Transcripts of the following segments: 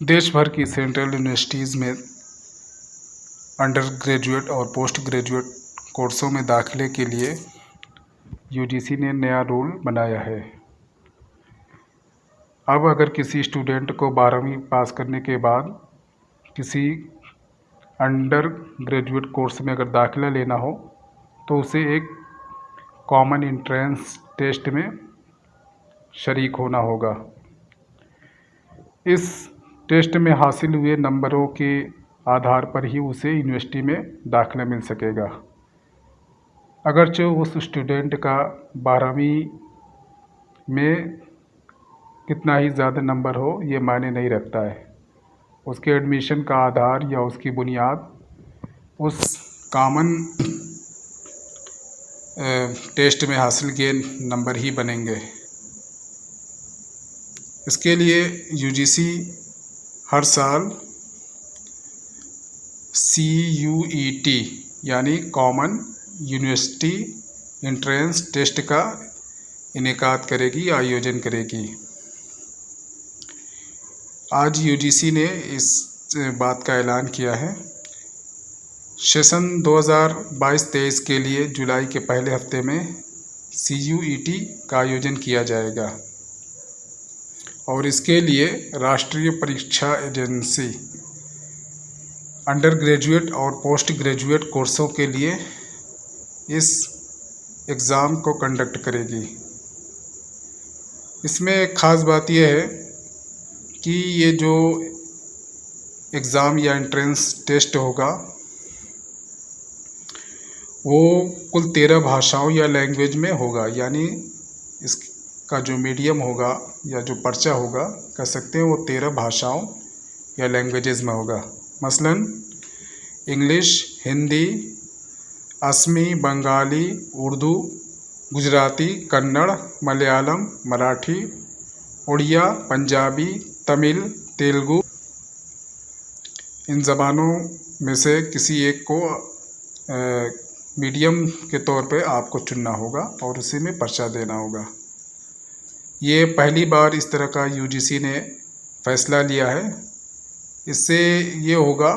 देश भर की सेंट्रल यूनिवर्सिटीज़ में अंडर ग्रेजुएट और पोस्ट ग्रेजुएट कोर्सों में दाखिले के लिए यूजीसी ने नया रूल बनाया है। अब अगर किसी स्टूडेंट को 12वीं पास करने के बाद किसी अंडर ग्रेजुएट कोर्स में अगर दाखिला लेना हो तो उसे एक कॉमन एंट्रेंस टेस्ट में शरीक होना होगा। इस टेस्ट में हासिल हुए नंबरों के आधार पर ही उसे यूनिवर्सिटी में दाखिला मिल सकेगा। अगरचे उस स्टूडेंट का 12वीं में कितना ही ज़्यादा नंबर हो ये मायने नहीं रखता है। उसके एडमिशन का आधार या उसकी बुनियाद उस कॉमन टेस्ट में हासिल किए नंबर ही बनेंगे। इसके लिए यूजीसी हर साल CUET यानी कॉमन यूनिवर्सिटी एंट्रेंस टेस्ट का इनेकाद करेगी, आयोजन करेगी। आज यूजीसी ने इस बात का ऐलान किया है। सेशन 2022-23 के लिए जुलाई के पहले हफ्ते में CUET का आयोजन किया जाएगा और इसके लिए राष्ट्रीय परीक्षा एजेंसी अंडर ग्रेजुएट और पोस्ट ग्रेजुएट कोर्सों के लिए इस एग्ज़ाम को कंडक्ट करेगी। इसमें एक ख़ास बात यह है कि ये जो एग्ज़ाम या एंट्रेंस टेस्ट होगा वो कुल 13 भाषाओं या लैंग्वेज में होगा। यानी इसका जो मीडियम होगा या जो पर्चा होगा कह सकते हैं वो 13 भाषाओं या लैंग्वेजेस में होगा। मसलन इंग्लिश, हिंदी, असमी, बंगाली, उर्दू, गुजराती, कन्नड़, मलयालम, मराठी, उड़िया, पंजाबी, तमिल, तेलुगु। इन ज़बानों में से किसी एक को मीडियम के तौर पे आपको चुनना होगा और उसी में पर्चा देना होगा। ये पहली बार इस तरह का यूजीसी ने फैसला लिया है। इससे ये होगा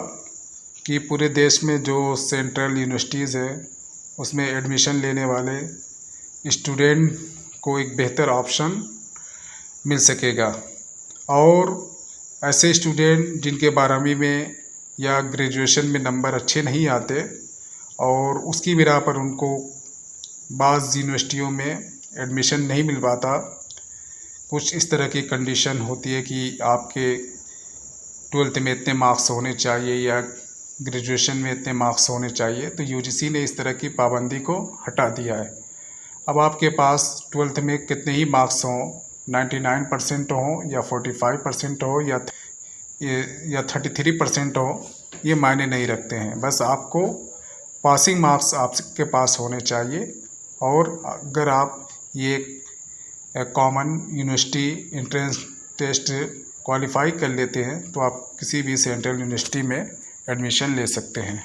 कि पूरे देश में जो सेंट्रल यूनिवर्सिटीज़ है उसमें एडमिशन लेने वाले स्टूडेंट को एक बेहतर ऑप्शन मिल सकेगा और ऐसे स्टूडेंट जिनके 12वीं में या ग्रेजुएशन में नंबर अच्छे नहीं आते और उसकी बिना पर उनको बाज़ यूनिवर्सिटियों में एडमिशन नहीं मिल पाता, कुछ इस तरह की कंडीशन होती है कि आपके 12th में इतने मार्क्स होने चाहिए या ग्रेजुएशन में इतने मार्क्स होने चाहिए, तो यूजीसी ने इस तरह की पाबंदी को हटा दिया है। अब आपके पास 12th में कितने ही मार्क्स हों, 99% हो या 45% हो या 33% हो, ये मायने नहीं रखते हैं। बस आपको पासिंग मार्क्स आपके पास होने चाहिए और अगर आप ये common university entrance test qualify कर लेते हैं तो आप किसी भी सेंट्रल यूनिवर्सिटी में एडमिशन ले सकते हैं।